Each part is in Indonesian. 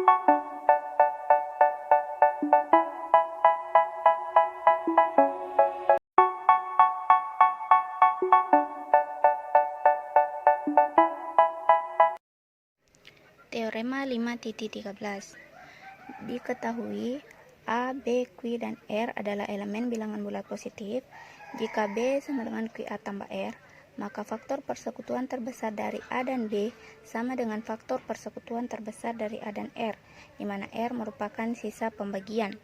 Teorema 5.13. Diketahui A, B, Q, dan R adalah elemen bilangan bulat positif. Jika B sama dengan QA tambah R, maka faktor persekutuan terbesar dari A dan B sama dengan faktor persekutuan terbesar dari A dan R, di mana R merupakan sisa pembagian.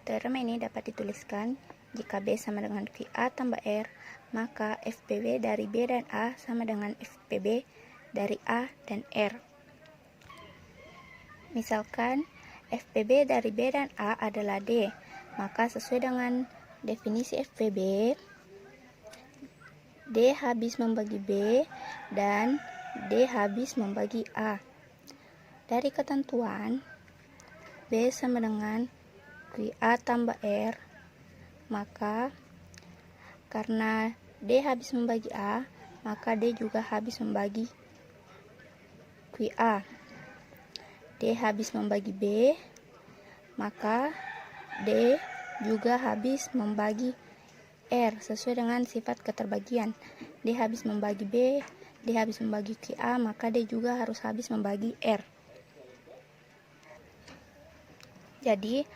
Teorema ini dapat dituliskan, jika B sama dengan QA tambah R, maka FPB dari B dan A sama dengan FPB dari A dan R. Misalkan FPB dari B dan A adalah D, maka sesuai dengan definisi FPB, D habis membagi B dan D habis membagi A. Dari ketentuan B sama dengan QA tambah R, maka karena D habis membagi A, maka D juga habis membagi QA. D habis membagi B, maka D juga habis membagi R sesuai dengan sifat keterbagian. D habis membagi B, D habis membagi QA, maka D juga harus habis membagi R. Jadi,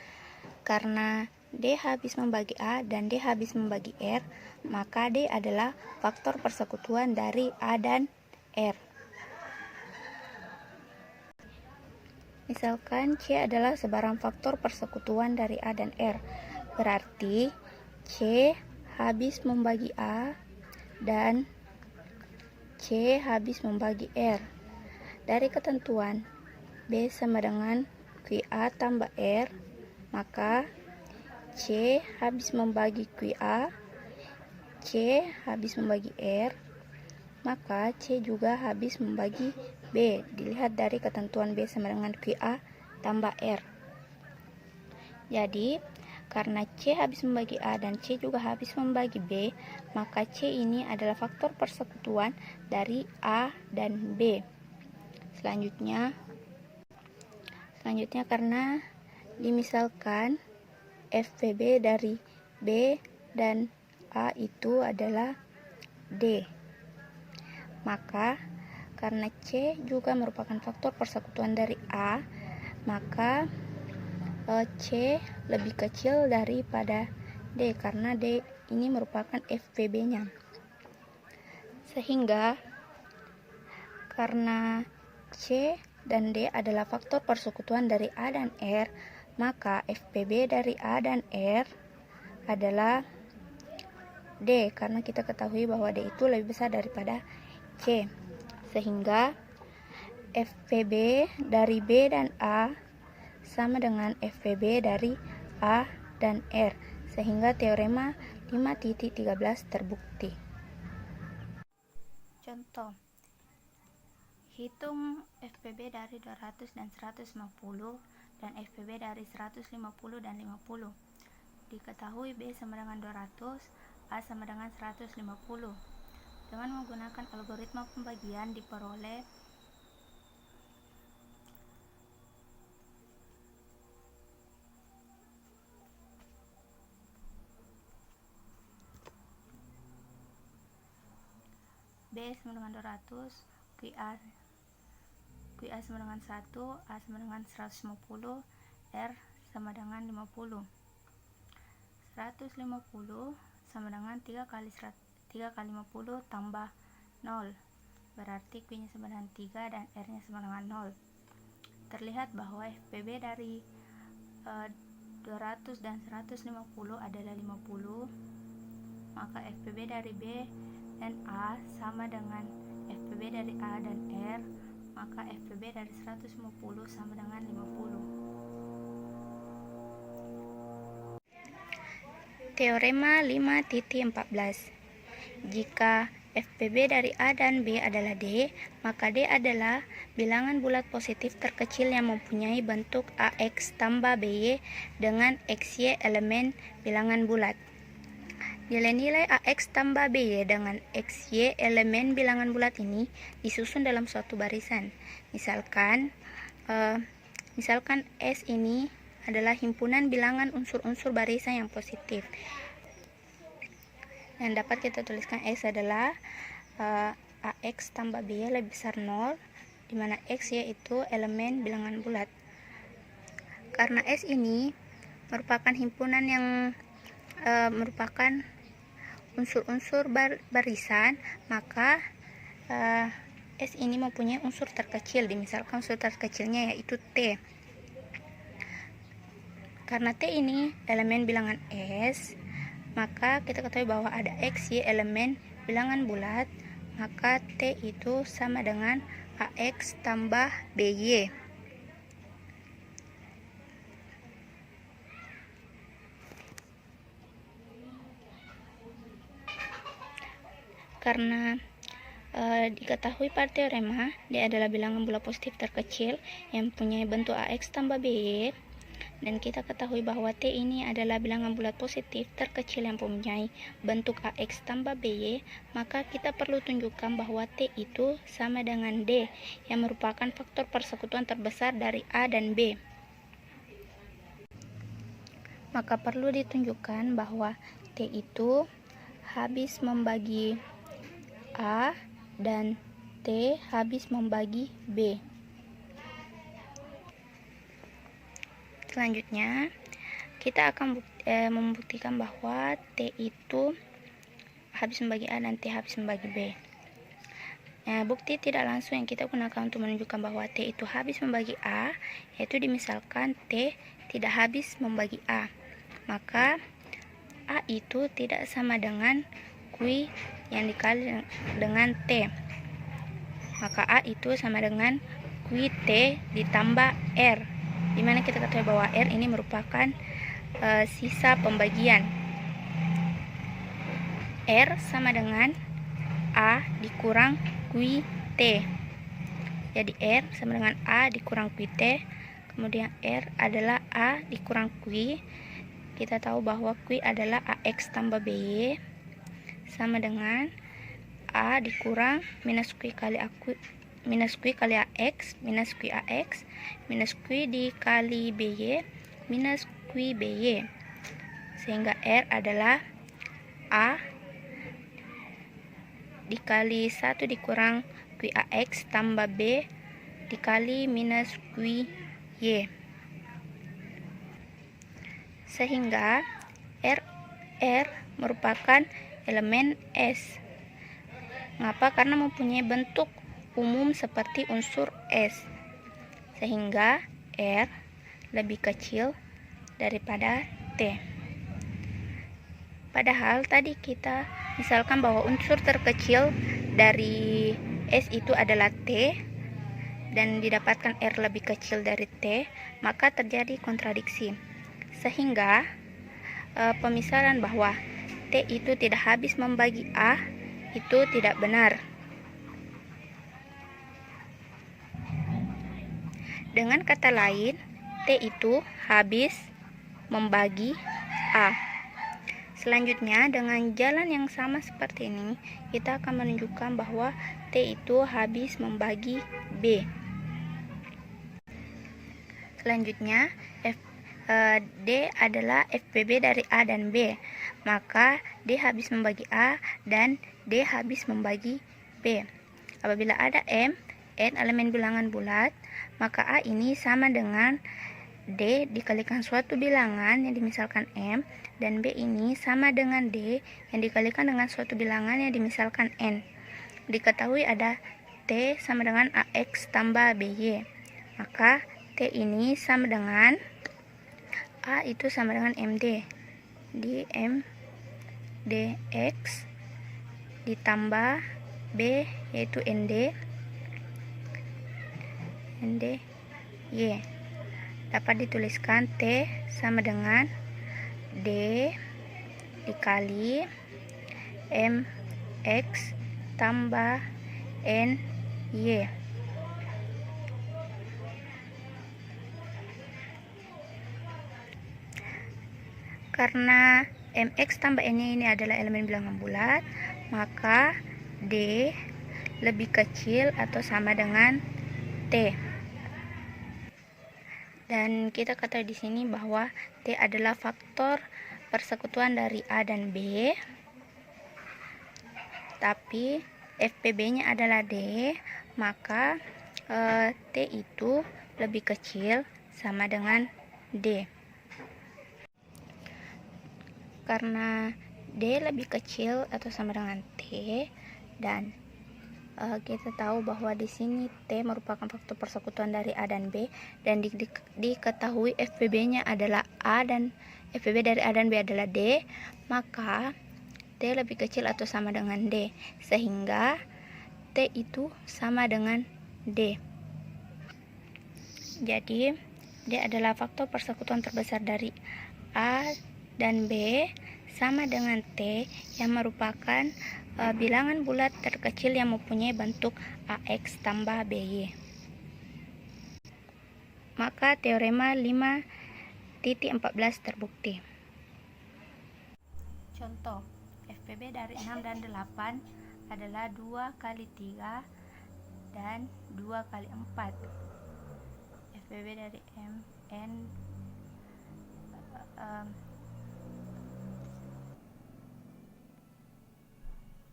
karena D habis membagi A dan D habis membagi R, maka D adalah faktor persekutuan dari A dan R. Misalkan C adalah sebarang faktor persekutuan dari A dan R, berarti C habis membagi A dan C habis membagi R. Dari ketentuan B sama dengan QA tambah R, maka C habis membagi QA, C habis membagi R, maka C juga habis membagi B, dilihat dari ketentuan B sama dengan QA tambah R. Jadi, karena C habis membagi A dan C juga habis membagi B, maka C ini adalah faktor persekutuan dari A dan B. Selanjutnya karena dimisalkan FPB dari B dan A itu adalah D, maka karena C juga merupakan faktor persekutuan dari A, maka C lebih kecil daripada D karena D ini merupakan FPB-nya. Sehingga karena C dan D adalah faktor persekutuan dari A dan R, maka FPB dari A dan R adalah D karena kita ketahui bahwa D itu lebih besar daripada C. Sehingga FPB dari B dan A sama dengan FPB dari A dan R. Sehingga teorema 5.13 terbukti. Contoh, hitung FPB dari 200 dan 150 dan FPB dari 150 dan 50. Diketahui B sama dengan 200, A sama dengan 150. Dengan menggunakan algoritma pembagian diperoleh B sama dengan 200, QA sama dengan 1, A sama dengan 150, R sama dengan 50. 150 sama dengan 3 kali 50 tambah 0, berarti Q-nya sama dengan 3 dan R-nya sama dengan 0. Terlihat bahwa FPB dari 200 dan 150 adalah 50, maka FPB dari B dan A sama dengan FPB dari A dan R, maka FPB dari 150 sama dengan 50. Teorema 5.14. Jika FPB dari A dan B adalah D, maka D adalah bilangan bulat positif terkecil yang mempunyai bentuk AX tambah BY dengan XY elemen bilangan bulat. Nilai-nilai AX tambah BY dengan XY elemen bilangan bulat ini disusun dalam suatu barisan. Misalkan Misalkan S ini adalah himpunan bilangan unsur-unsur barisan yang positif. Yang dapat kita tuliskan S adalah AX tambah B lebih besar 0, di mana X yaitu elemen bilangan bulat. Karena S ini merupakan himpunan yang merupakan unsur-unsur barisan, maka S ini mempunyai unsur terkecil. Misalkan unsur terkecilnya yaitu T. Karena T ini elemen bilangan S, maka kita ketahui bahwa ada X, Y elemen bilangan bulat, maka T itu sama dengan AX tambah BY. Karena diketahui pada teorema D adalah bilangan bulat positif terkecil yang mempunyai bentuk AX tambah BY, dan kita ketahui bahwa T ini adalah bilangan bulat positif terkecil yang mempunyai bentuk AX tambah BY, maka kita perlu tunjukkan bahwa T itu sama dengan D yang merupakan faktor persekutuan terbesar dari A dan B. Maka perlu ditunjukkan bahwa T itu habis membagi A dan T habis membagi B. Selanjutnya, kita akan membuktikan bahwa T itu habis membagi A dan T habis membagi B. Bukti tidak langsung yang kita gunakan untuk menunjukkan bahwa T itu habis membagi A, yaitu dimisalkan T tidak habis membagi A. Maka A itu tidak sama dengan Q yang dikali dengan T. Maka A itu sama dengan QT ditambah R, dimana kita ketahui bahwa R ini merupakan sisa pembagian. R sama dengan A dikurang QT. Jadi R sama dengan A dikurang QT. Kemudian R adalah A dikurang Q. Kita tahu bahwa Q adalah AX tambah BY sama dengan A dikurang minus Q kali AX minus QAX minus Q dikali BY minus QBY, sehingga R adalah A dikali 1 dikurang QAX tambah B dikali minus QY, sehingga R merupakan elemen S. Mengapa? Karena mempunyai bentuk umum seperti unsur S, sehingga R lebih kecil daripada T. Padahal tadi kita misalkan bahwa unsur terkecil dari S itu adalah T, dan didapatkan R lebih kecil dari T, maka terjadi kontradiksi, sehingga pemisalan bahwa T itu tidak habis membagi A itu tidak benar. Dengan kata lain, T itu habis membagi A. Selanjutnya, dengan jalan yang sama seperti ini, kita akan menunjukkan bahwa T itu habis membagi B. Selanjutnya, D adalah FPB dari A dan B, maka D habis membagi A dan D habis membagi B. Apabila ada M, N elemen bilangan bulat, maka A ini sama dengan D dikalikan suatu bilangan yang dimisalkan M, dan B ini sama dengan D yang dikalikan dengan suatu bilangan yang dimisalkan N. Diketahui ada T sama dengan AX tambah BY, maka T ini sama dengan A itu sama dengan MD di MDX ditambah B yaitu ND Y. Dapat dituliskan T sama dengan D dikali MX tambah NY. Karena MX tambah NY ini adalah elemen bilangan bulat, maka D lebih kecil atau sama dengan T. Dan kita ketahui di sini bahwa T adalah faktor persekutuan dari A dan B, tapi FPB-nya adalah D, maka T itu lebih kecil sama dengan D. Karena D lebih kecil atau sama dengan T, dan kita tahu bahwa di sini T merupakan faktor persekutuan dari A dan B, dan diketahui FPB-nya adalah A dan FPB dari A dan B adalah D, maka T lebih kecil atau sama dengan D, sehingga T itu sama dengan D. Jadi D adalah faktor persekutuan terbesar dari A dan B sama dengan T yang merupakan bilangan bulat terkecil yang mempunyai bentuk AX tambah BY. Maka teorema 5.14 terbukti. Contoh, FPB dari 6 dan 8 adalah 2 kali 3 dan 2 kali 4. FPB dari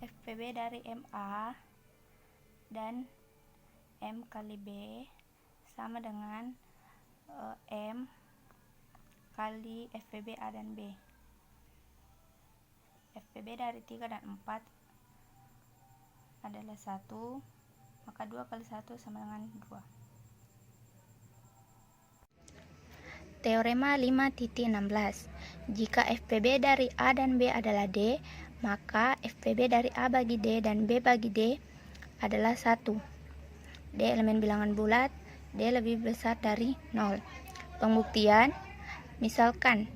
FPB dari MA dan M kali B sama dengan M kali FPB A dan B. FPB dari 3 dan 4 adalah 1, maka 2 kali 1 sama dengan 2. Teorema 5.16. Jika FPB dari A dan B adalah D, maka FPB dari A bagi D dan B bagi D adalah 1. D elemen bilangan bulat, D lebih besar dari 0. Pembuktian, misalkan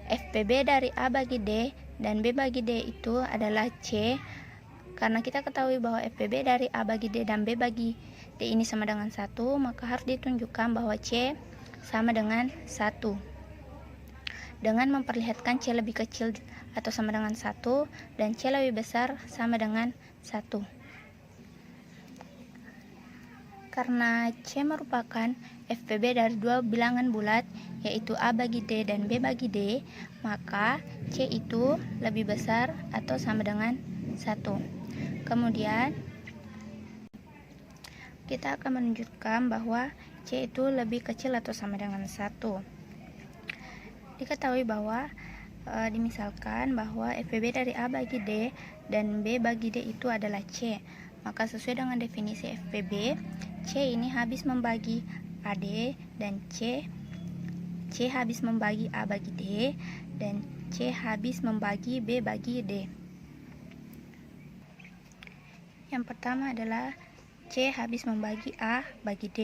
FPB dari A bagi D dan B bagi D itu adalah C. Karena kita ketahui bahwa FPB dari A bagi D dan B bagi D ini sama dengan 1, maka harus ditunjukkan bahwa C sama dengan 1. Dengan memperlihatkan C lebih kecil atau sama dengan 1 dan C lebih besar sama dengan 1. Karena C merupakan FPB dari dua bilangan bulat, yaitu A bagi D dan B bagi D, maka C itu lebih besar atau sama dengan 1. Kemudian kita akan menunjukkan bahwa C itu lebih kecil atau sama dengan 1. Diketahui bahwa dimisalkan bahwa FPB dari A bagi D dan B bagi D itu adalah C, maka sesuai dengan definisi FPB, C ini habis membagi AD dan C habis membagi A bagi D dan C habis membagi B bagi D. Yang pertama adalah C habis membagi A bagi D.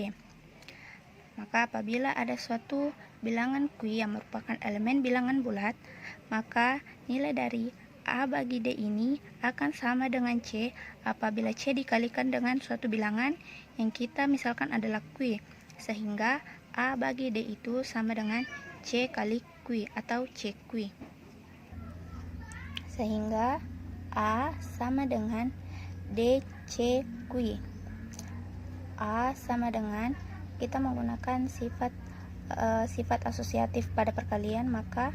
Maka apabila ada suatu bilangan Q yang merupakan elemen bilangan bulat, maka nilai dari A bagi D ini akan sama dengan C apabila C dikalikan dengan suatu bilangan yang kita misalkan adalah Q, sehingga A bagi D itu sama dengan C kali Q atau CQ. Sehingga A sama dengan DCQ. A sama dengan, kita menggunakan sifat asosiatif pada perkalian, maka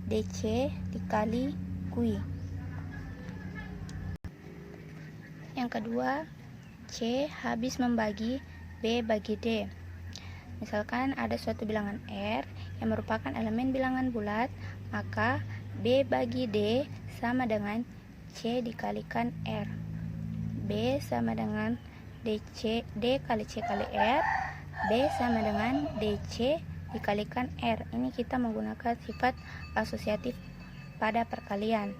DC dikali Q. Yang kedua, C habis membagi B bagi D. Misalkan ada suatu bilangan R yang merupakan elemen bilangan bulat, maka B bagi D sama dengan C dikalikan R. B sama dengan D kali C kali R. B sama dengan DC dikalikan R. Ini kita menggunakan sifat asosiatif pada perkalian.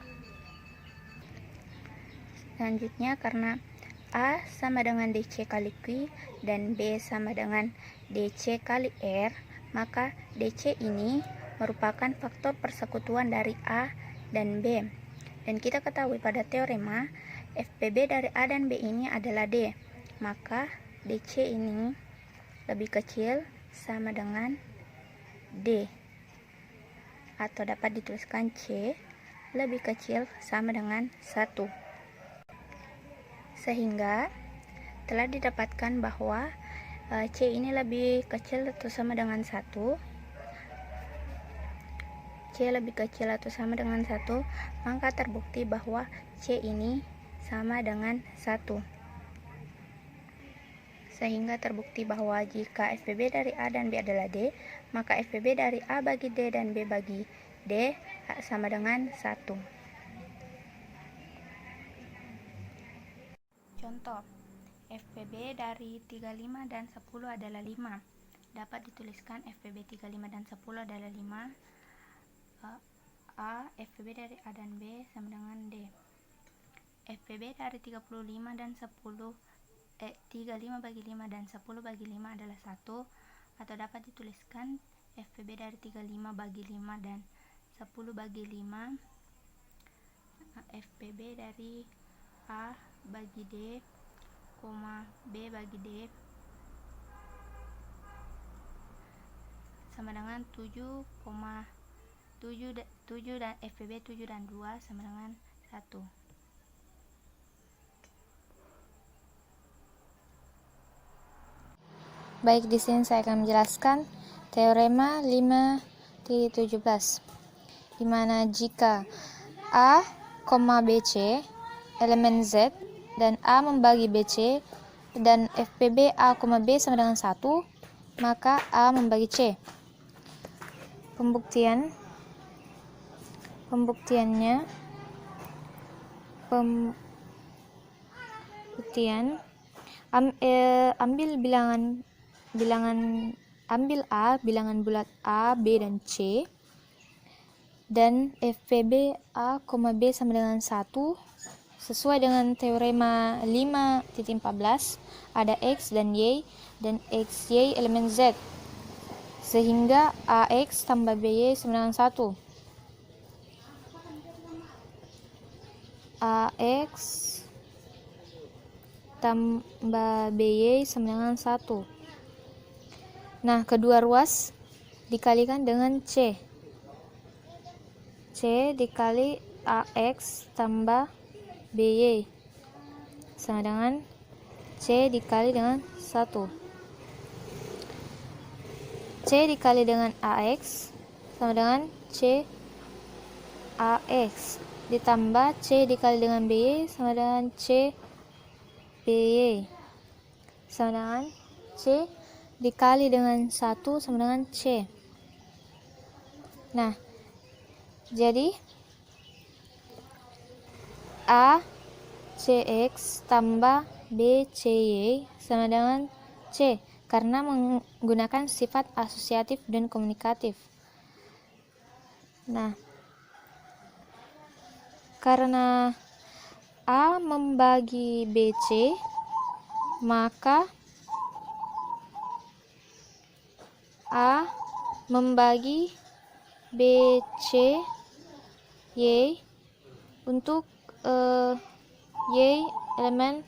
Selanjutnya, karena A sama dengan DC kali Q dan B sama dengan DC kali R, maka DC ini merupakan faktor persekutuan dari A dan B. Dan kita ketahui pada teorema FPB dari A dan B ini adalah D, maka DC ini lebih kecil sama dengan D, atau dapat dituliskan C lebih kecil sama dengan 1. Sehingga telah didapatkan bahwa C ini lebih kecil atau sama dengan 1, C lebih kecil atau sama dengan 1, maka terbukti bahwa C ini sama dengan 1. Sehingga terbukti bahwa jika FPB dari A dan B adalah D, maka FPB dari A bagi D dan B bagi D sama dengan 1. Contoh, FPB dari 35 dan 10 adalah 5. Dapat dituliskan FPB 35 dan 10 adalah 5. FPB dari A dan B sama dengan D. FPB dari 35 dan 10 35 bagi 5 dan 10 bagi 5 adalah 1, atau dapat dituliskan FPB dari 35 bagi 5 dan 10 bagi 5, FPB dari A bagi D, B bagi D sama dengan 7 dan FPB 7 dan 2 sama dengan 1. Baik, di sini saya akan menjelaskan teorema 5.17, di mana jika A, BC elemen Z dan A membagi BC dan FPB A, B sama dengan 1, maka A membagi C. Pembuktian ambil A bilangan bulat A, B dan C, dan FPB A, B sama dengan 1 sesuai dengan teorema 5.14, ada X dan Y dan XY elemen Z, sehingga AX tambah BY sama dengan 1. AX tambah BY sama dengan 1. Nah, kedua ruas dikalikan dengan C. C dikali AX tambah BY sama dengan C dikali dengan 1. C dikali dengan AX sama dengan C AX ditambah C dikali dengan BY sama dengan C BY sama dengan C dikali dengan 1 sama dengan C. Nah, jadi A CX tambah B CY sama dengan C karena menggunakan sifat asosiatif dan komunikatif. Nah, karena A membagi BC, maka A membagi BC Y untuk Y elemen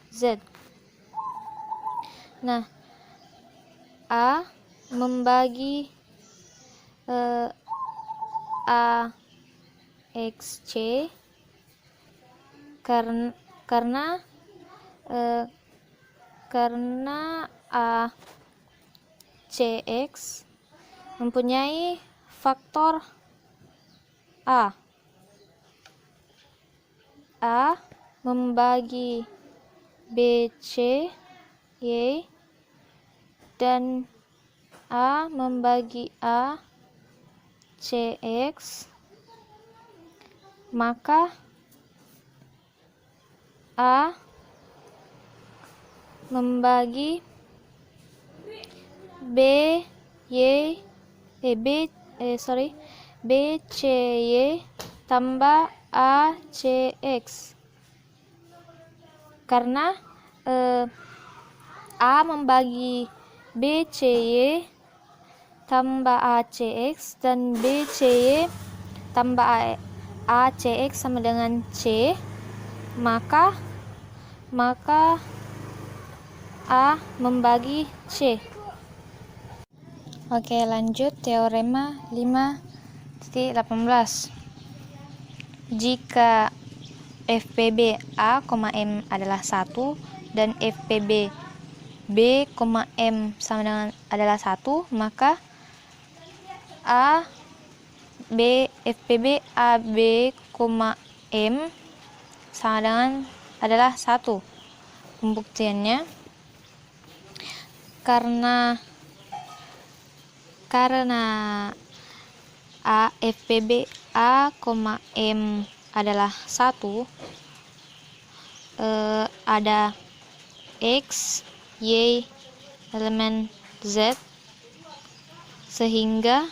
Z. Nah, A membagi AXC karena ACX mempunyai faktor A. A membagi BC Y dan A membagi A CX, maka A membagi BCY tambah ACX karena A membagi BCY tambah ACX dan BCY tambah ACX sama dengan C, maka A membagi C. Oke, lanjut teorema 5.18. Jika FPB A, M adalah 1 dan FPB B, M sama dengan adalah 1, maka FPB AB, M sama dengan adalah 1. Pembuktiannya, karena FPB A, M adalah 1, ada X, Y, elemen Z, sehingga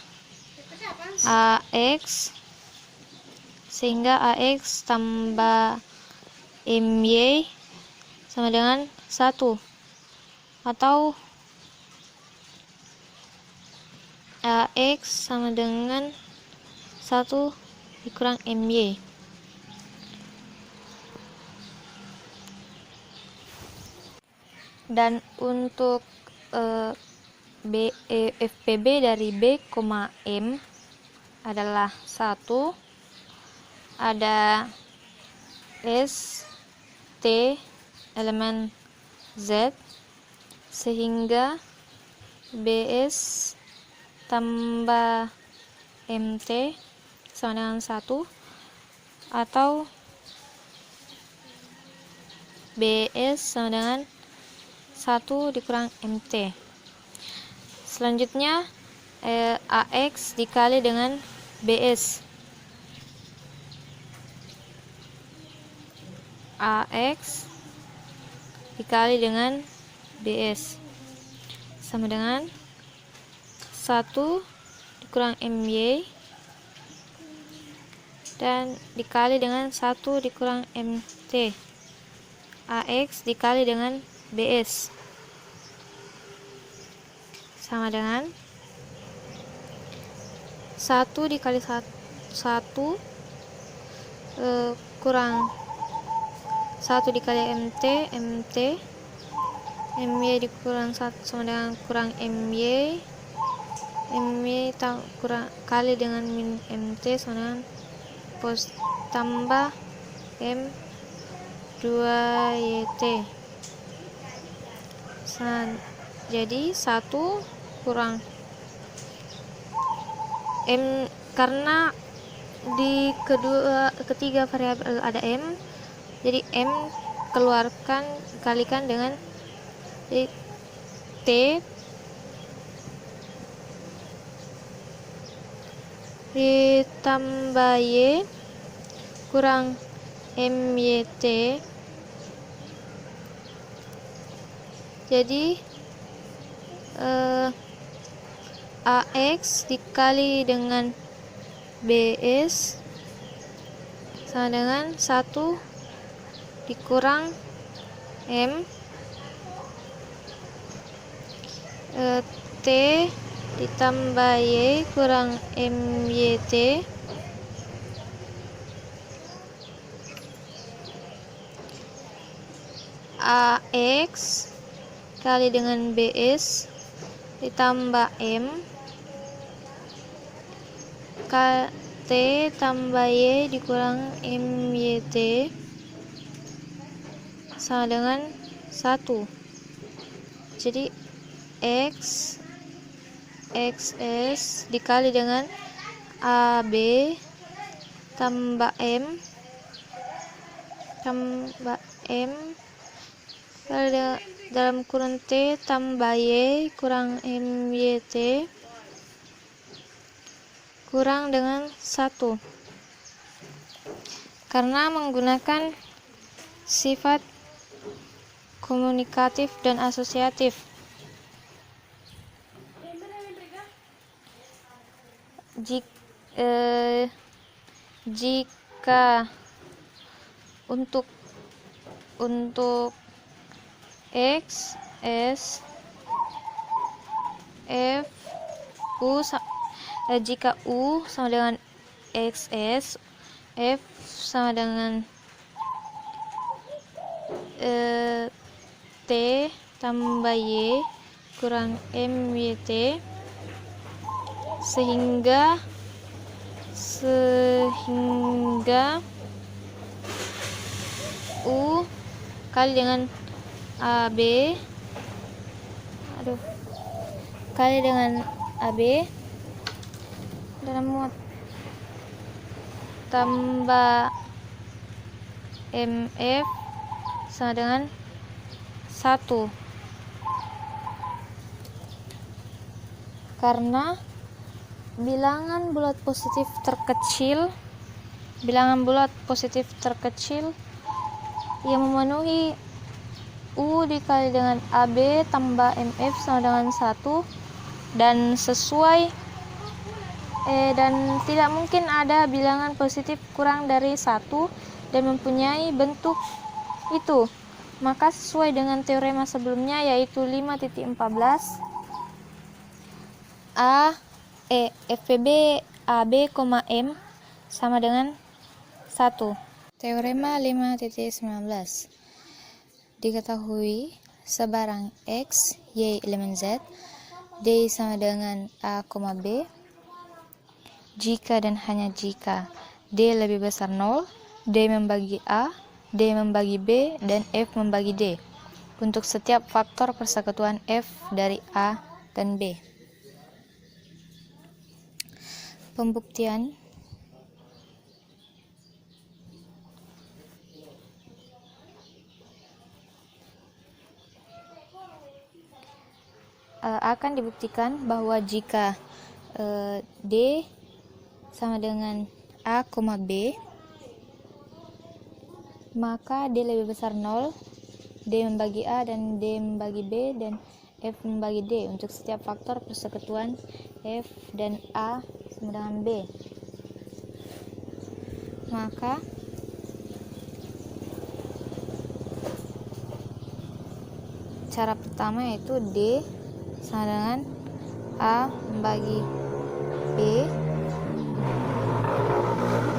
AX tambah MY sama dengan 1, atau AX sama dengan 1 dikurang MY. Dan untuk FPB dari B, M adalah 1, ada S, T, elemen Z, sehingga BS tambah MT sama dengan 1, atau BS sama dengan 1 dikurang MT. Selanjutnya AX dikali dengan BS. AX dikali dengan BS sama dengan 1 dikurang MY dan dikali dengan 1 dikurang MT. AX dikali dengan BS sama dengan 1 dikali 1 kurang 1 dikali MT, MY dikurang 1 sama dengan kurang MY, kurang kali dengan min MT sama dengan tambah M 2YT. Jadi 1 kurang M, karena di ketiga variabel ada M, jadi M kalikan dengan T ditambah Y kurang MYT. Jadi AX dikali dengan BS sama dengan 1 dikurang M, T ditambah Y kurang MYT, AX kali dengan BS ditambah M, T tambah Y dikurang MYT sama dengan 1. Jadi XS dikali dengan AB tambah M kali dalam kurung T tambah Y kurang MYT kurang dengan 1, karena menggunakan sifat komunikatif dan asosiatif. Jika untuk X, S, F, U, jika U sama dengan XS, F sama dengan T tambah Y kurang MYT, sehingga U kali dengan AB kali dengan AB dalam muat tambah MF sama dengan 1, karena bilangan bulat positif terkecil yang memenuhi U dikali dengan AB tambah MF sama dengan 1 dan sesuai dan tidak mungkin ada bilangan positif kurang dari 1 dan mempunyai bentuk itu. Maka sesuai dengan teorema sebelumnya, yaitu 5.14 FPB AB, M sama dengan 1. Teorema 5.19. Diketahui sebarang X, Y elemen Z, D sama dengan A, B, jika dan hanya jika D lebih besar 0, D membagi A, D membagi B, dan F membagi D untuk setiap faktor persekutuan F dari A dan B. Pembuktian akan dibuktikan bahwa jika D sama dengan A, B, maka D lebih besar 0, D membagi A dan D membagi B, dan F membagi D untuk setiap faktor persekutuan F dan A sama dengan B. Maka cara pertama yaitu D sama dengan A membagi B,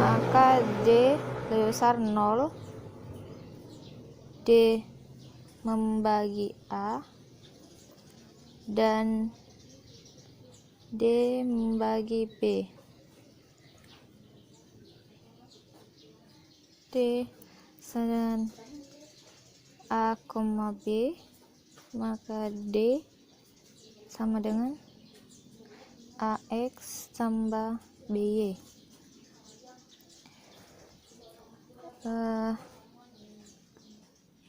maka D lebih besar 0, D membagi A, dan D membagi B. D sama dengan A, B, maka D sama dengan AX tambah BY.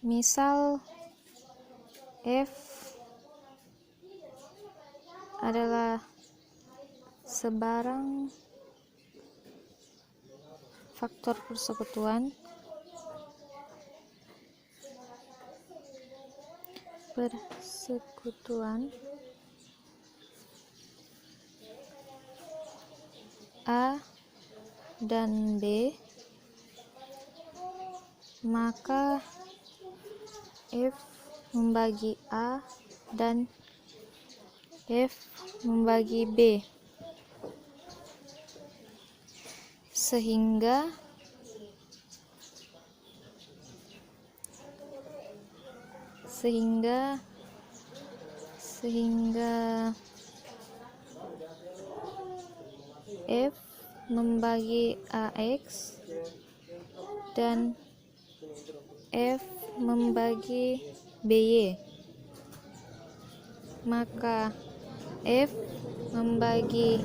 Misal F adalah sebarang faktor persekutuan A dan B, maka F membagi A dan F membagi B, sehingga F membagi AX dan F membagi BY, maka F membagi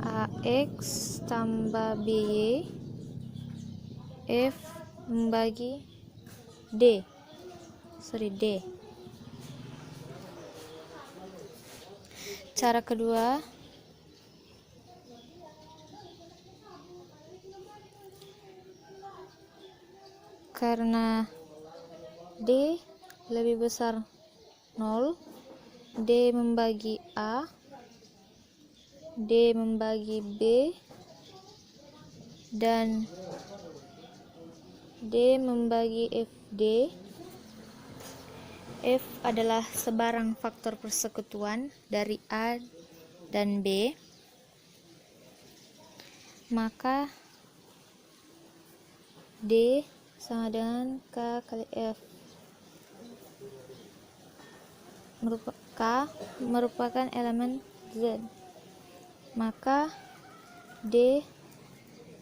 AX tambah BY, F membagi D. Cara kedua, karena D lebih besar 0, D membagi A, D membagi B, dan D membagi FD. F adalah sebarang faktor persekutuan dari A dan B, maka D sama dengan K kali F. K merupakan elemen Z, maka D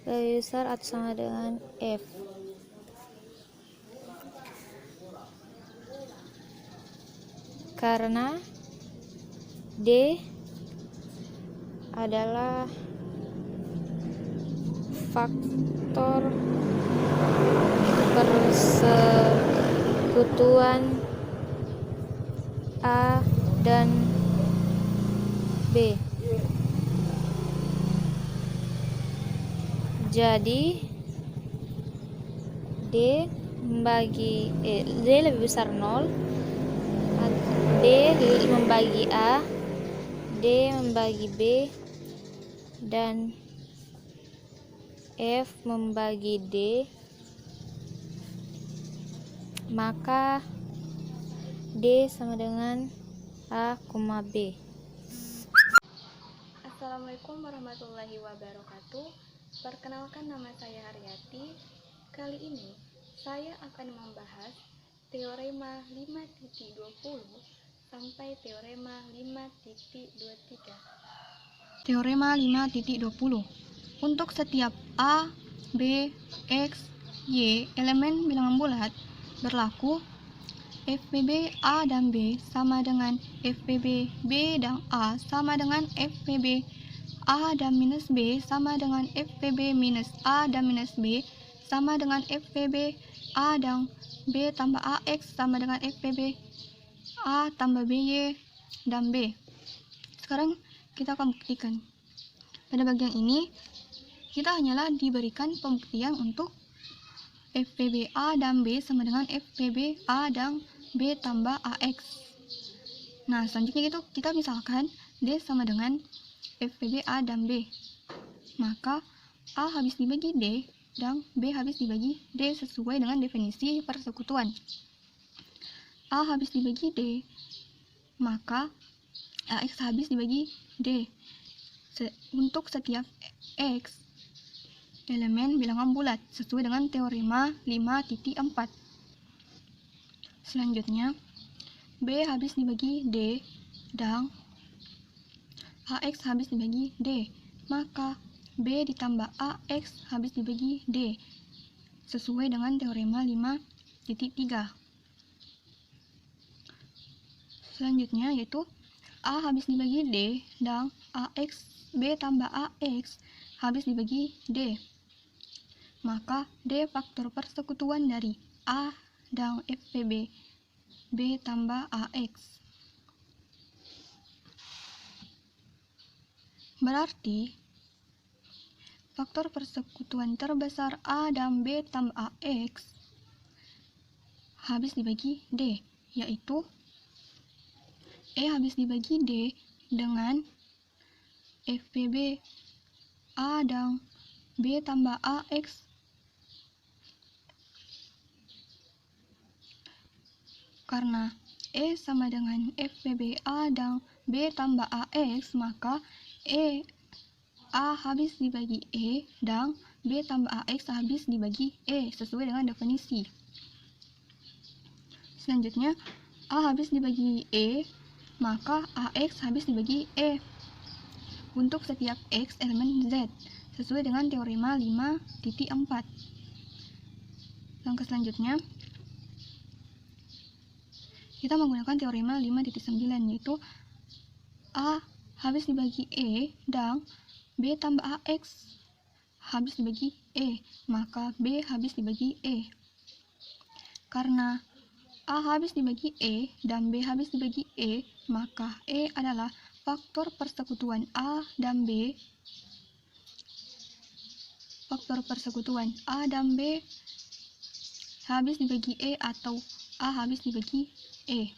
lebih besar atau sama dengan F. karena D adalah faktor persekutuan A dan B. Jadi D lebih besar 0, D membagi A, D membagi B, dan F membagi D, maka D sama dengan A, B. Assalamualaikum warahmatullahi wabarakatuh. Perkenalkan, nama saya Haryati. Kali ini saya akan membahas teorema 5.20 sampai teorema 5.23. Teorema 5.20. Untuk setiap A, B, X, Y elemen bilangan bulat berlaku FPB A dan B sama dengan FPB B dan A sama dengan FPB A dan minus B sama dengan FPB minus A dan minus B sama dengan FPB A dan B tambah AX sama dengan FPB A tambah BY dan B. Sekarang kita akan buktikan. Pada bagian ini kita hanyalah diberikan pembuktian untuk FPB A dan B sama dengan FPB A dan B tambah AX. Nah, selanjutnya itu kita misalkan D sama dengan FPB A dan B. Maka A habis dibagi D dan B habis dibagi D sesuai dengan definisi persekutuan. A habis dibagi D, maka AX habis dibagi D. Untuk setiap X elemen bilangan bulat sesuai dengan teorema 5.4. Selanjutnya, B habis dibagi D dan AX habis dibagi D, maka B ditambah AX habis dibagi D sesuai dengan teorema 5.3. Selanjutnya yaitu A habis dibagi D dan AX B tambah AX habis dibagi D, maka D faktor persekutuan dari A dan FPB B tambah AX. Berarti faktor persekutuan terbesar A dan B tambah AX habis dibagi D, yaitu E habis dibagi D dengan FPB A dan B tambah AX karena E sama dengan FPB A dan B tambah AX, maka A habis dibagi E dan B tambah AX habis dibagi E sesuai dengan definisi. Selanjutnya, A habis dibagi E, maka AX habis dibagi E untuk setiap X elemen Z sesuai dengan teorema 5.4. Langkah selanjutnya, kita menggunakan teorema 5.9, yaitu A habis dibagi E dan B tambah AX habis dibagi E, maka B habis dibagi E. Karena A habis dibagi E dan B habis dibagi E, maka E adalah faktor persekutuan A dan B. Faktor persekutuan A dan B habis dibagi E atau A habis dibagi E.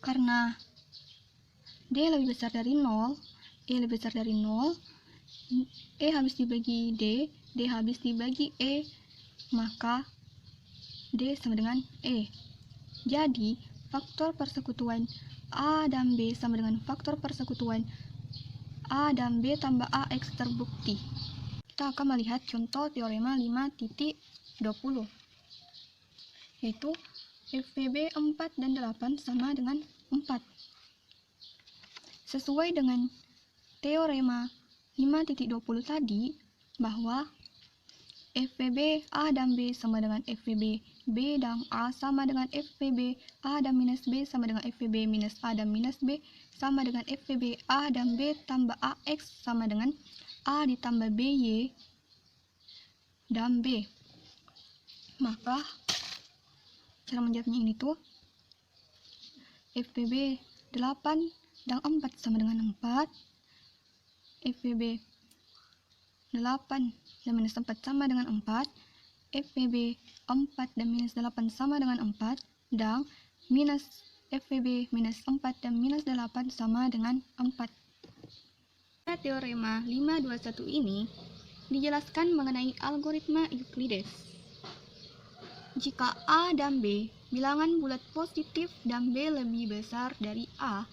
Karena D lebih besar dari 0, E lebih besar dari 0, E habis dibagi D, D habis dibagi E, maka D sama dengan E. Jadi, faktor persekutuan A dan B sama dengan faktor persekutuan A dan B tambah AX terbukti. Kita akan melihat contoh teorema 5.20, yaitu FPB 4 dan 8 sama dengan 4. Sesuai dengan teorema 5.20 tadi, bahwa FVB A dan B sama dengan FVB B dan A sama dengan FVB A dan minus B sama dengan FVB minus A dan minus B sama dengan FVB A dan B tambah AX sama dengan A ditambah BY dan B. Maka cara menjawabnya ini tuh FVB 8 dan 4 sama dengan 4, FVB 8 dan minus 4 sama dengan 4, FVB 4 dan minus 8 sama dengan 4, dan minus FVB minus 4 dan minus 8 sama dengan 4. Pada teorema 521 ini dijelaskan mengenai algoritma Euclides. Jika A dan B bilangan bulat positif dan B lebih besar dari A,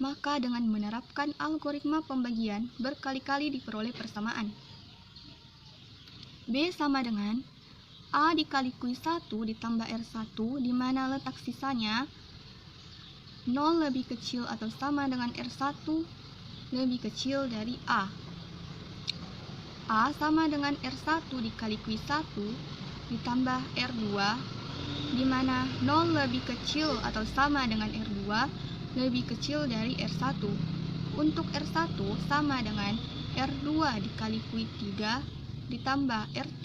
maka dengan menerapkan algoritma pembagian berkali-kali diperoleh persamaan. B sama dengan A dikali Q1 ditambah R1 di mana letak sisanya 0 lebih kecil atau sama dengan R1 lebih kecil dari A. A sama dengan R1 dikali Q1 ditambah R2 di mana 0 lebih kecil atau sama dengan R2 lebih kecil dari R1. Untuk R1 sama dengan R2 dikali Q3 ditambah R3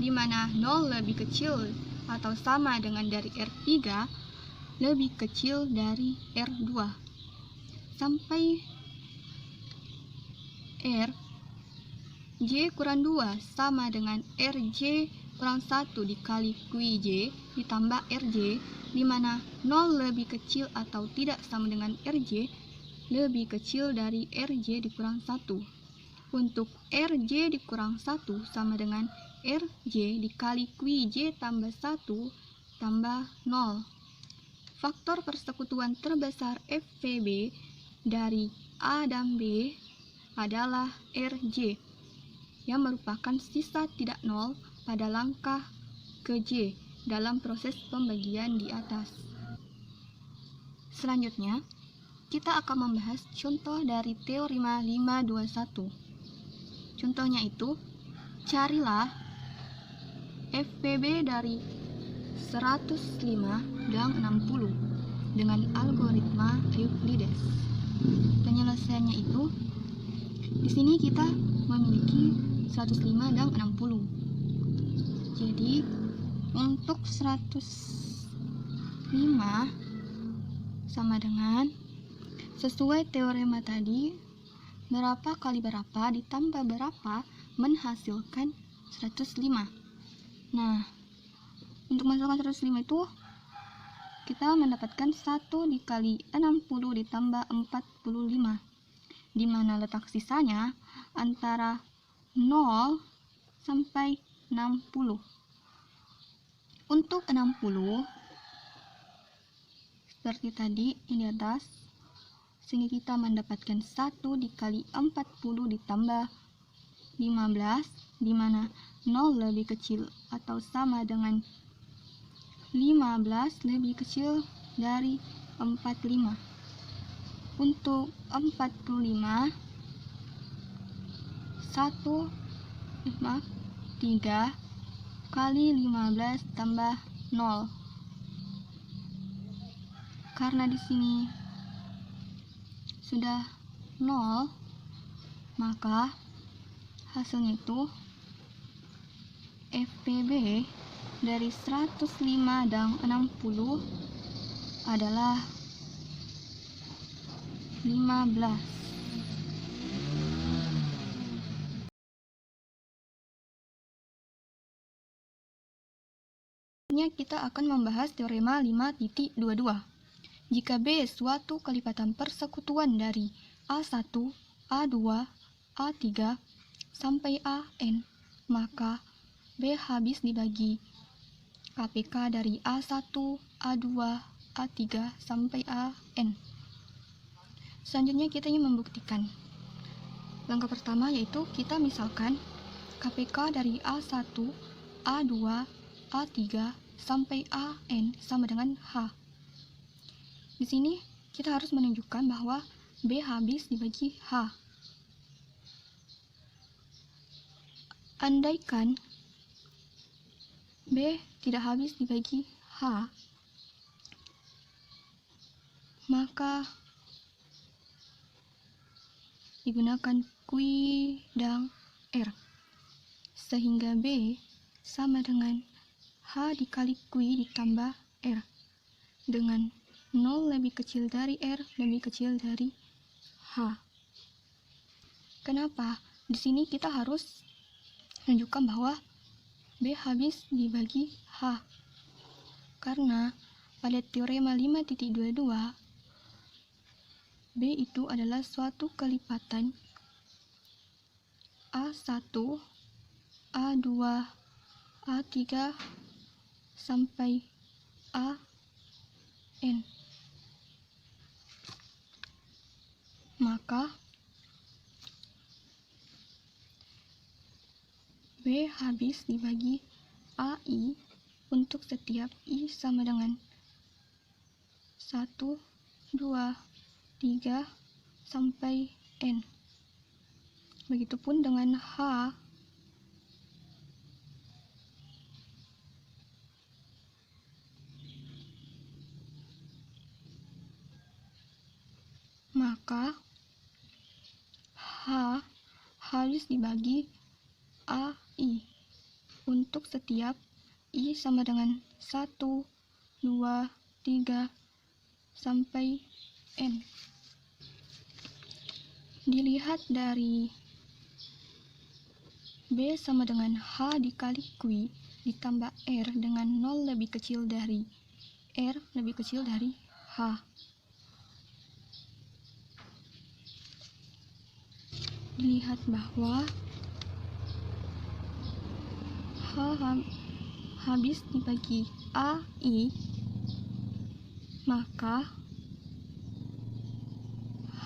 di mana 0 lebih kecil atau sama dengan dari R3 lebih kecil dari R2 sampai Rj kurang 2 sama dengan Rj kurang 1 dikali Qj ditambah Rj di mana 0 lebih kecil atau tidak sama dengan Rj lebih kecil dari Rj dikurang 1. Untuk Rj dikurang 1 sama dengan Rj dikali Qj tambah 1 tambah 0. Faktor persekutuan terbesar FVB dari A dan B adalah Rj yang merupakan sisa tidak nol pada langkah ke J dalam proses pembagian di atas. Selanjutnya, kita akan membahas contoh dari teorema 521. Contohnya itu, carilah FVB dari 105 dan 60 dengan algoritma Euclides. Penyelesaiannya itu, di sini kita memiliki 105 dan 60. Jadi, untuk 105 sama dengan sesuai teorema tadi, berapa kali berapa ditambah berapa menghasilkan 105. Nah, untuk menghasilkan 105 itu kita mendapatkan 1 dikali 60 ditambah 45 di mana letak sisanya antara 0 sampai 60. Untuk 60 seperti tadi di atas, sehingga kita mendapatkan 1 dikali 40 ditambah 15 di mana 0 lebih kecil atau sama dengan 15 lebih kecil dari 45. Untuk 45 3 kali 15 tambah 0. Karena di sini sudah 0, maka hasilnya itu FVB dari 105 dan 60 adalah 15. Selanjutnya kita akan membahas teorema 5.22. Jika B suatu kelipatan persekutuan dari A1, A2, A3 sampai AN, maka B habis dibagi KPK dari A1, A2, A3 sampai AN. Selanjutnya kita ingin membuktikan. Langkah pertama yaitu kita misalkan KPK dari A1, A2, A3 sampai AN sama dengan H. Di sini kita harus menunjukkan bahwa B habis dibagi H. andaikan B tidak habis dibagi H, maka digunakan kuidang R, sehingga B sama dengan H dikali Q ditambah R, dengan 0 lebih kecil dari R lebih kecil dari H. Kenapa? Di sini kita harus menunjukkan bahwa B habis dibagi H, karena pada teorema 5.22 B itu adalah suatu kelipatan A1, A2, A3 sampai AN. Maka B habis dibagi AI untuk setiap I sama dengan 1, 2, 3 sampai N. Begitupun dengan H. Maka H habis dibagi AI untuk setiap I sama dengan 1, 2, 3 sampai N. Dilihat dari B sama dengan H dikali Q ditambah R dengan 0 lebih kecil dari R lebih kecil dari H. Dilihat bahwa H habis dibagi AI, maka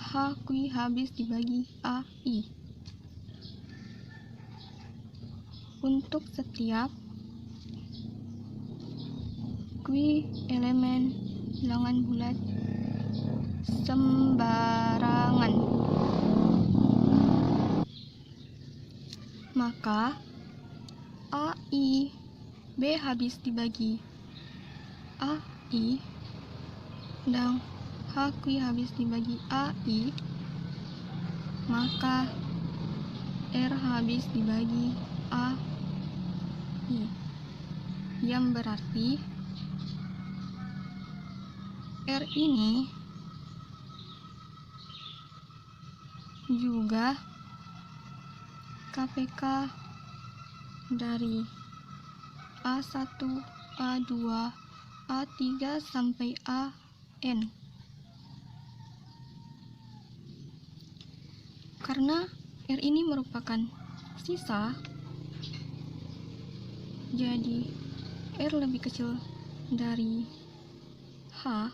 HQ habis dibagi AI untuk setiap Q elemen bilangan bulat sembarangan. Maka AI B habis dibagi AI dan HQ habis dibagi AI, maka R habis dibagi AI, yang berarti R ini juga KPK dari A1, A2, A3 sampai AN. Karena R ini merupakan sisa, jadi R lebih kecil dari H,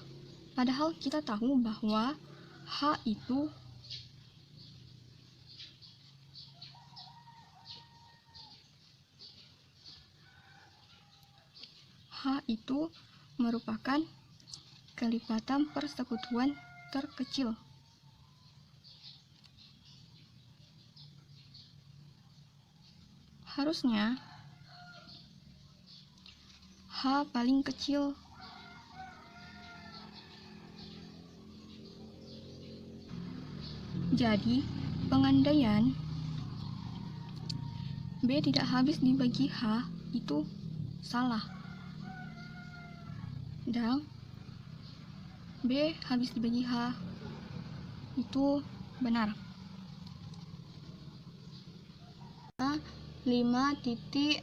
padahal kita tahu bahwa H itu merupakan kelipatan persekutuan terkecil. Harusnya H paling kecil. Jadi, pengandaian B tidak habis dibagi H itu salah. Dan B habis dibagi H itu benar. 5.23.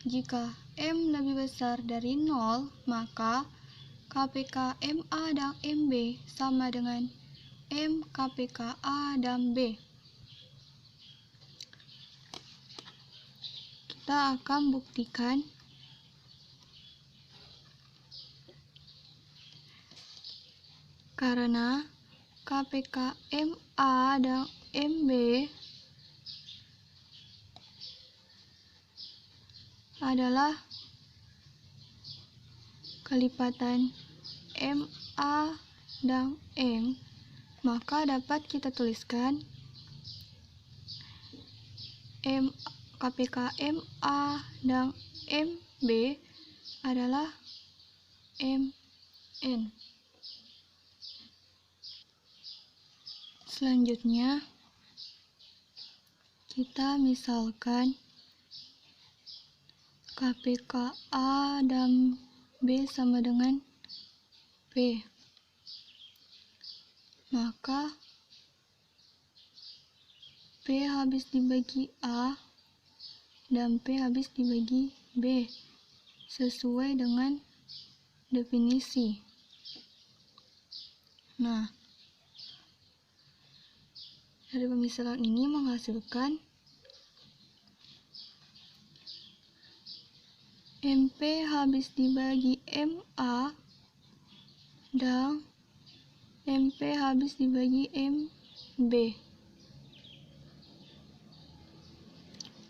Jika M lebih besar dari 0, maka KPK MA dan MB sama dengan M KPK A dan B. Kita akan buktikan karena KPK MA dan MB adalah kelipatan MA dan M, maka dapat kita tuliskan KPK MA dan MB adalah MN. Selanjutnya, kita misalkan KPK A dan B sama dengan P. Maka P habis dibagi A dan P habis dibagi B sesuai dengan definisi. Nah, dari pemisalan ini menghasilkan MP habis dibagi MA dan MP habis dibagi MB.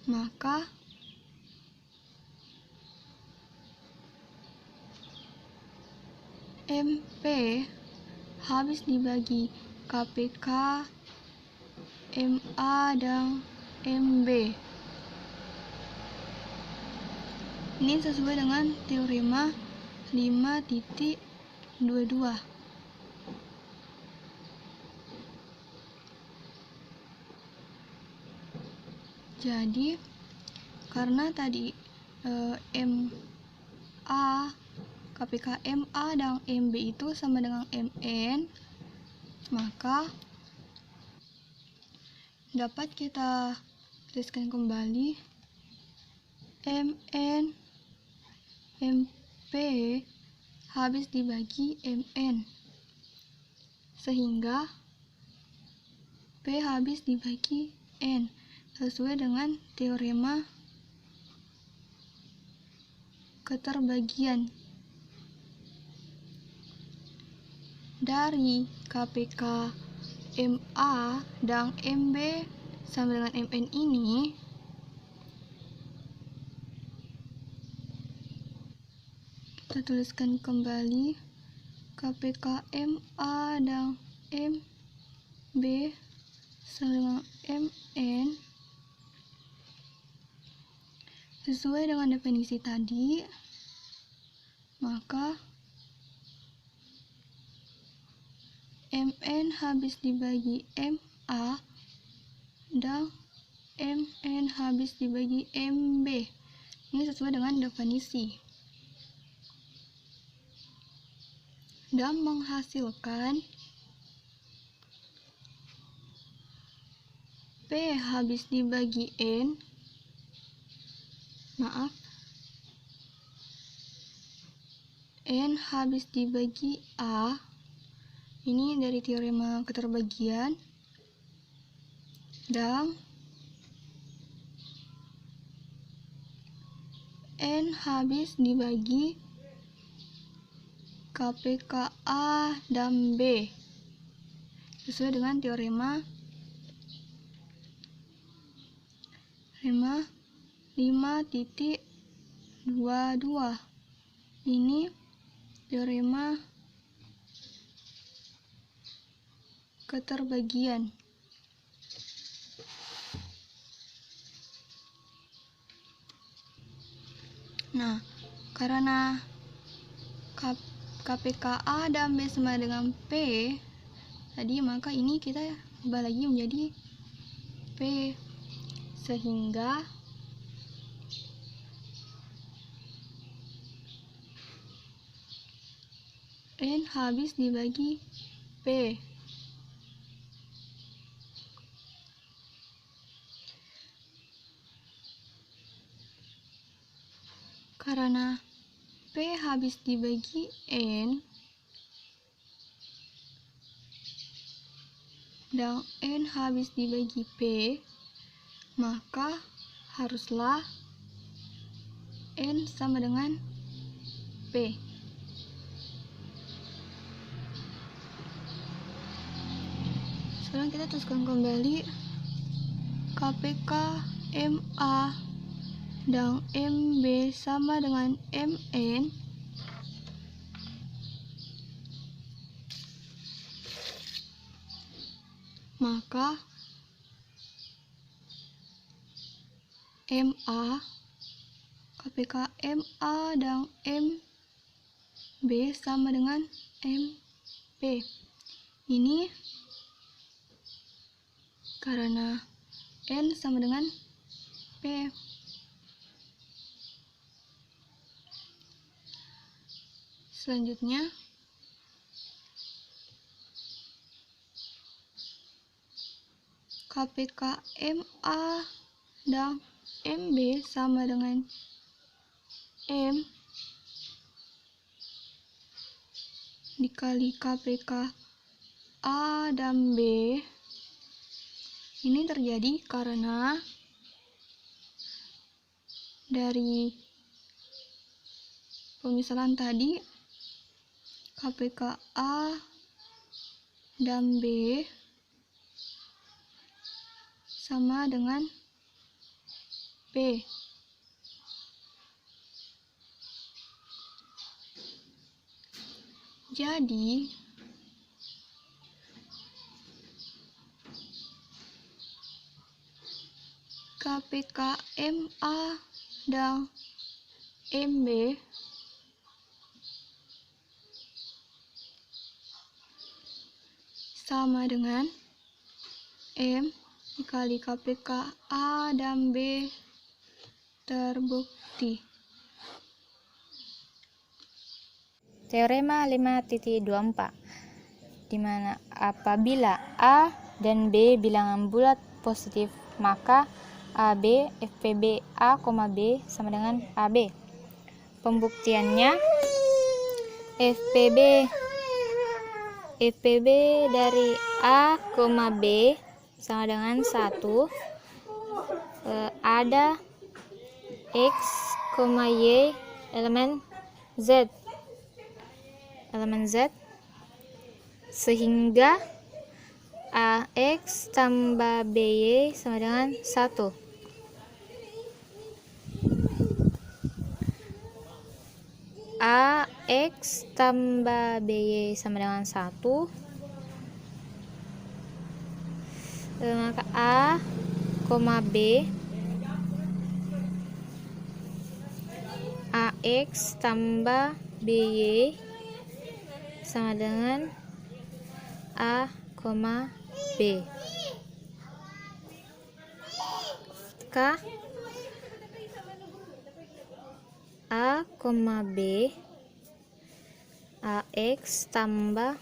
Maka MP habis dibagi KPK MA dan MB. Ini sesuai dengan teorema 5.22. Jadi, karena tadi KPK MA dan MB itu sama dengan MN, maka dapat kita tuliskan kembali MN MP habis dibagi MN, sehingga P habis dibagi N sesuai dengan teorema keterbagian. Dari KPK MA dan MB sama dengan MN ini, kita tuliskan kembali KPK MA dan MB sama dengan MN sesuai dengan definisi tadi. Maka MN habis dibagi MA dan MN habis dibagi MB. Ini sesuai dengan definisi. Dan menghasilkan P habis dibagi N. N habis dibagi A. Ini dari teorema keterbagian. Dan N habis dibagi KPK A dan B sesuai dengan teorema 5.22. Ini teorema keterbagian. Nah, karena KPK A dan B sama dengan P tadi, maka ini kita ubah lagi menjadi P, sehingga N habis dibagi P. Karena P habis dibagi N dan N habis dibagi P, maka haruslah N sama dengan P. Sekarang kita tuliskan kembali KPK MA dan MB sama dengan MN. Maka MA, KPK MA dan MB sama dengan MP. Ini karena N sama dengan P. Selanjutnya, KPK MA dan MB sama dengan M dikali KPK A dan B. Ini terjadi karena dari pemisalan tadi KPK A dan B sama dengan P. Jadi, KPK MA dan MB sama dengan M dikali KPK A dan B terbukti. Teorema 5.24, di mana apabila A dan B bilangan bulat positif, maka AB FPB A, B sama dengan AB. Pembuktiannya, FPB dari A, B sama dengan 1. Ada X, Y elemen Z, sehingga AX tambah BY sama dengan 1. AX tambah BY sama dengan 1, maka A, B AX tambah BY sama dengan A, B. Maka A, B AX tambah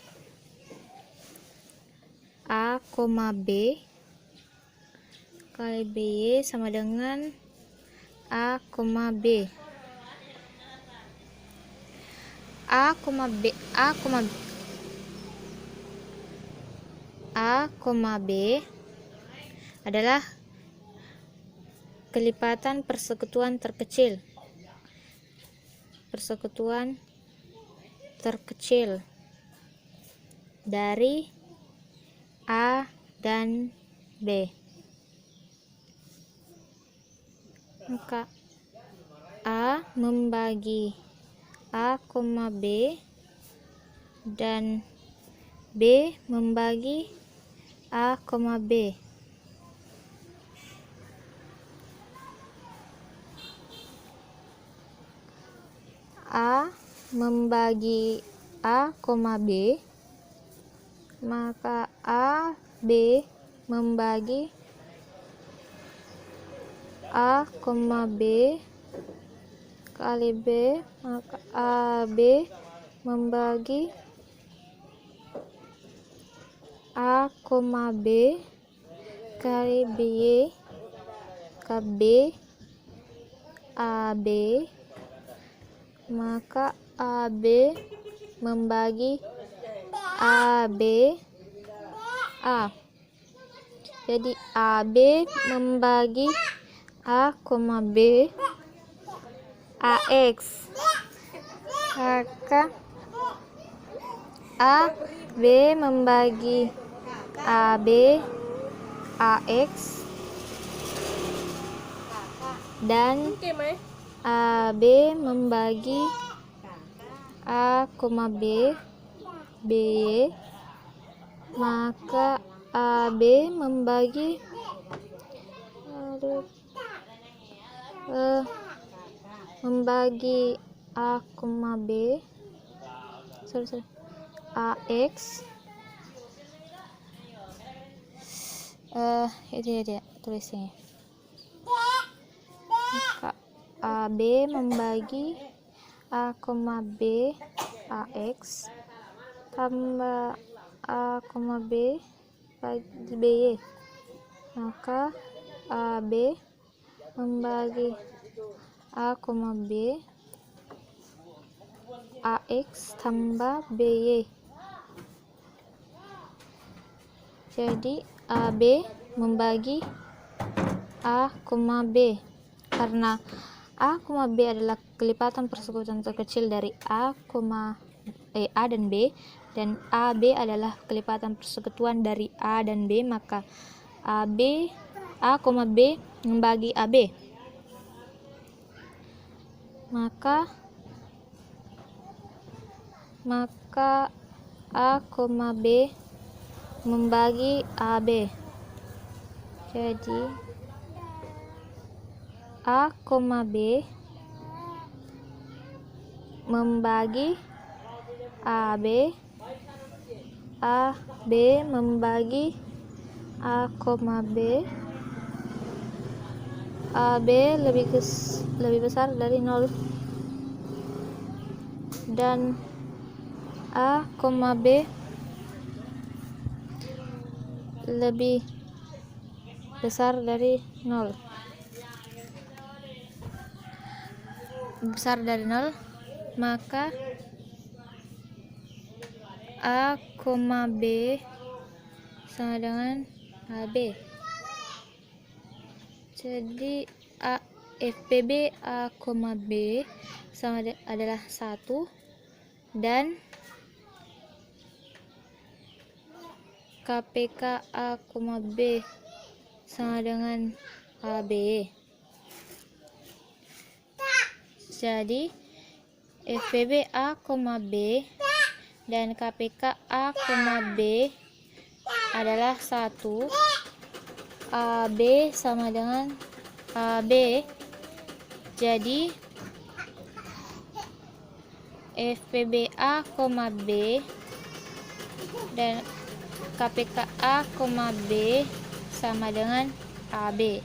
A, B kali BY sama dengan A, B. A, B adalah kelipatan persekutuan terkecil. Dari A dan B. Maka A membagi A, B dan B membagi A, B. A membagi A, B, maka A, B membagi A, B kali B, maka A, B membagi A, B kali B, KB AB, maka AB membagi AB A. Jadi AB membagi A, B AX, maka AB membagi AB AX dan AB membagi A, B BY, maka AB membagi membagi A, B, AX, itu ya tulisnya. Maka AB membagi A, B, AX tambah A, B bagi BY. Maka AB membagi A, B, AX tambah BY. Jadi AB membagi A, B, karena A, B adalah kelipatan persekutuan terkecil dari A dan B, dan AB adalah kelipatan persekutuan dari A dan B, maka A, B membagi AB. Maka A, B membagi AB. Jadi A, B membagi AB, AB membagi A, B, AB lebih besar dari 0, dan A, B lebih besar dari 0. Maka A, B sama dengan AB. Jadi FPB A, B adalah 1, dan KPK A, B sama dengan AB. Jadi FPB A, B dan KPK A, B adalah 1. AB sama dengan AB. Jadi FPB A, B dan KPK A, B sama dengan AB.